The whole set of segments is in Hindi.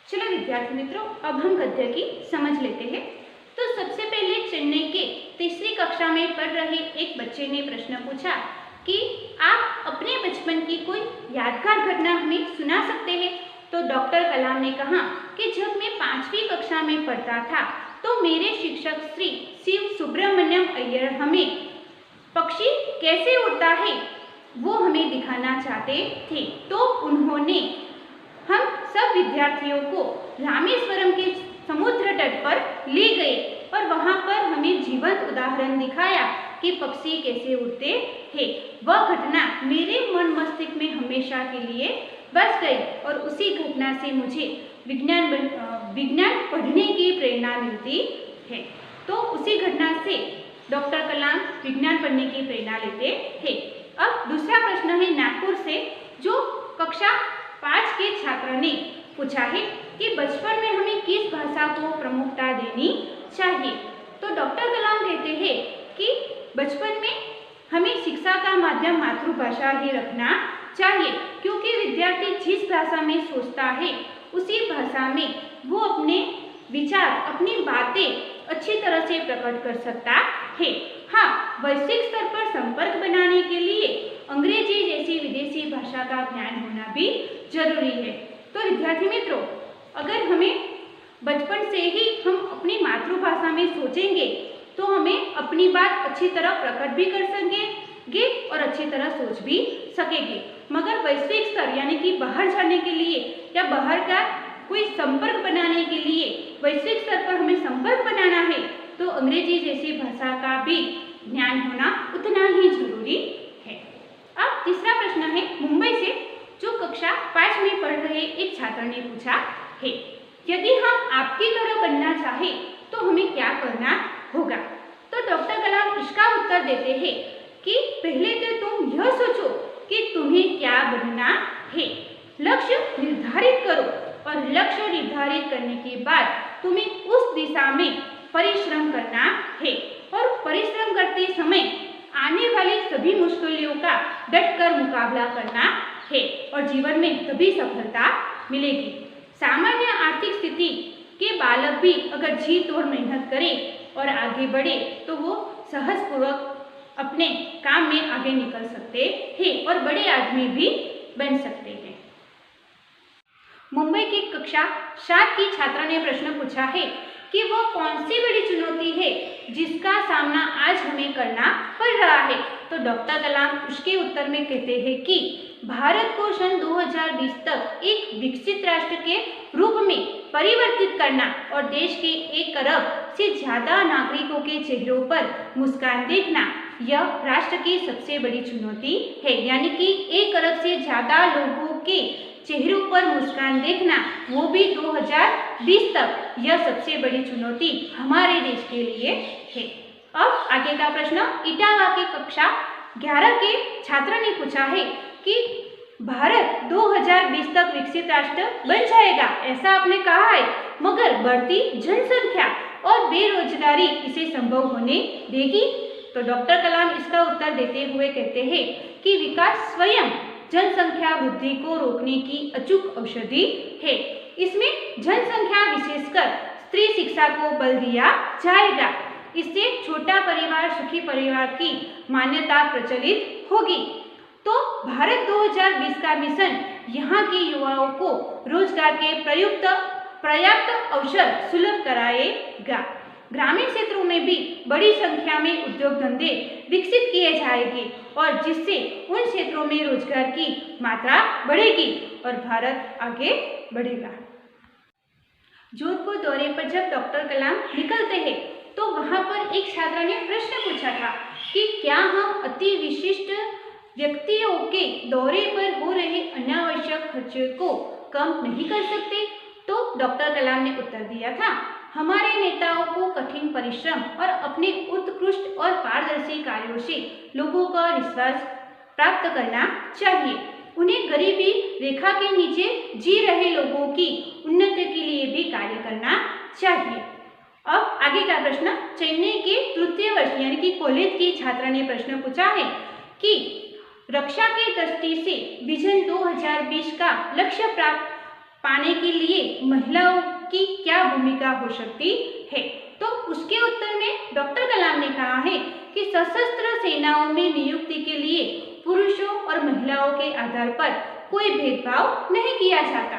चलो विद्यार्थी मित्रों, अब हम गद्य की समझ लेते हैं। तो सबसे पहले चेन्नई के तीसरी कक्षा में पढ़ रहे एक बच्चे ने प्रश्न पूछा कि आप अपने बचपन की कोई यादगार घटना हमें सुना सकते हैं। तो डॉक्टर कलाम ने कहा कि जब मैं 5वीं कक्षा में पढ़ता था तो मेरे शिक्षक श्री शिव सुब्रमण्यम अय्यर हमें पक्षी कैसे उड़ता है वो हमें दिखाना चाहते थे। तो उन्होंने हम सब विद्यार्थियों को रामेश्वरम के समुद्र तट पर ले गए और वहां पर हमें जीवंत उदाहरण दिखाया कि पक्षी कैसे उड़ते हैं। वह घटना मेरे मन मस्तिष्क में हमेशा के लिए बस गई और उसी घटना से मुझे विज्ञान पढ़ने की प्रेरणा मिलती है। तो उसी घटना से डॉक्टर कलाम विज्ञान पढ़ने की प्रेरणा लेते हैं। अब दूसरा प्रश्न है नागपुर से, जो कक्षा 5 के छात्र ने पूछा है कि बचपन में हमें किस भाषा को प्रमुखता देनी चाहिए। तो डॉक्टर कलाम कहते हैं कि बचपन में हमें शिक्षा का माध्यम मातृभाषा ही रखना चाहिए, क्योंकि विद्यार्थी जिस भाषा में सोचता है उसी भाषा में वो अपने विचार, अपनी बातें अच्छी तरह से प्रकट कर सकता है। हाँ, वैश्विक स्तर पर संपर्क बनाने के लिए अंग्रेजी जैसी विदेशी भाषा का ज्ञान होना भी जरूरी है। तो विद्यार्थी मित्रों, अगर हमें बचपन से ही हम अपनी मातृभाषा में सोचेंगे तो हमें अपनी बात अच्छी तरह प्रकट भी कर सकेंगे और अच्छी तरह सोच भी सकेंगे। मगर वैश्विक स्तर यानी कि बाहर जाने के लिए या बाहर का कोई संपर्क बनाने के लिए वैश्विक स्तर पर हमें संपर्क बनाना है तो अंग्रेजी जैसी भाषा का भी ज्ञान होना उतना ही जरूरी है। अब तीसरा प्रश्न है मुंबई से, जो कक्षा 5 में पढ़ रहे एक छात्र ने पूछा है, यदि हम आपकी तरह बनना चाहे तो हमें क्या करना होगा। तो डॉक्टर कलाम इसका उत्तर देते हैं कि पहले तो तुम यह सोचो कि तुम्हें क्या बनना है, लक्ष्य निर्धारित करो और लक्ष्य निर्धारित करने के बाद तुम्हें उस दिशा में परिश्रम करना है और परिश्रम करते समय आने वाली सभी मुश्किलों का डटकर मुकाबला करना है और जीवन में तभी सफलता मिलेगी। सामान्य आर्थिक स्थिति के बालक भी अगर जी तोड़ मेहनत करे और आगे बढ़े तो वो सहजपूर्वक अपने काम में आगे निकल सकते हैं और बड़े आदमी भी बन सकते हैं। मुंबई की कक्षा 7 की छात्रा ने प्रश्न पूछा है कि वह कौन सी बड़ी चुनौती है जिसका सामना आज हमें करना पड़ रहा है। तो डॉक्टर कलाम उसके उत्तर में कहते हैं कि भारत को सन 2020 तक एक विकसित राष्ट्र के रूप में परिवर्तित करना और देश के 1 अरब से ज़्यादा नागरिकों के चेहरों पर मुस्कान देखना, यह राष्ट्र की सबसे बड़ी चुनौती है। यानी कि 1 अरब से ज़्यादा लोगों के चेहरों पर मुस्कान देखना, वो भी 2020 तक, यह सबसे बड़ी चुनौती हमारे देश के लिए है। अब आगे का प्रश्न इटावा की कक्षा 11 के छात्र ने पूछा है कि भारत 2020 तक विकसित राष्ट्र बन जाएगा, ऐसा आपने कहा है, मगर बढ़ती जनसंख्या और बेरोजगारी इसे संभव होने देगी। तो डॉक्टर कलाम इसका उत्तर देते हुए कहते हैं कि विकास स्वयं जनसंख्या वृद्धि को रोकने की अचूक औषधि है। इसमें जनसंख्या विशेषकर स्त्री शिक्षा को बल दिया जाएगा। इससे छोटा परिवार सुखी परिवार की मान्यता प्रचलित होगी। तो भारत 2020 का मिशन यहाँ के युवाओं को रोजगार के पर्याप्त अवसर सुलभ कराएगा। ग्रामीण क्षेत्रों में भी बड़ी संख्या में उद्योग धंधे विकसित किए जाएंगे और जिससे उन क्षेत्रों में रोजगार की मात्रा बढ़ेगी और भारत आगे बढ़ेगा। जोधपुर दौरे पर जब डॉक्टर कलाम निकलते हैं तो वहां पर एक छात्रा ने प्रश्न पूछा था कि क्या हम अति विशिष्ट व्यक्तियों के दौरे पर हो रहे अनावश्यक खर्चे को कम नहीं कर सकते। तो डॉक्टर कलाम ने उत्तर दिया था, हमारे नेताओं को कठिन परिश्रम और अपने उत्कृष्ट और पारदर्शी कार्यों से लोगों का विश्वास प्राप्त करना चाहिए। उन्हें गरीबी रेखा के नीचे जी रहे लोगों की उन्नति के लिए भी कार्य करना चाहिए। अब आगे का प्रश्न चेन्नई के तृतीय वर्ष यानी कि कॉलेज की छात्रा ने प्रश्न पूछा है कि रक्षा की दृष्टि से विजन 2020 का लक्ष्य पाने के लिए महिलाओं की क्या भूमिका हो सकती है। तो उसके उत्तर में डॉक्टर कलाम ने कहा है कि सशस्त्र सेनाओं में नियुक्ति के लिए पुरुषों और महिलाओं के आधार पर कोई भेदभाव नहीं किया जाता।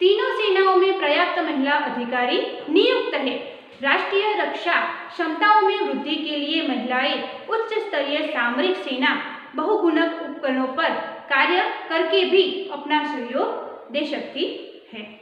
तीनों सेनाओं में पर्याप्त महिला अधिकारी नियुक्त है। राष्ट्रीय रक्षा क्षमताओं में वृद्धि के लिए महिलाएं उच्च स्तरीय सामरिक सेना बहुगुणक उपकरणों पर कार्य करके भी अपना सहयोग दे सकती है।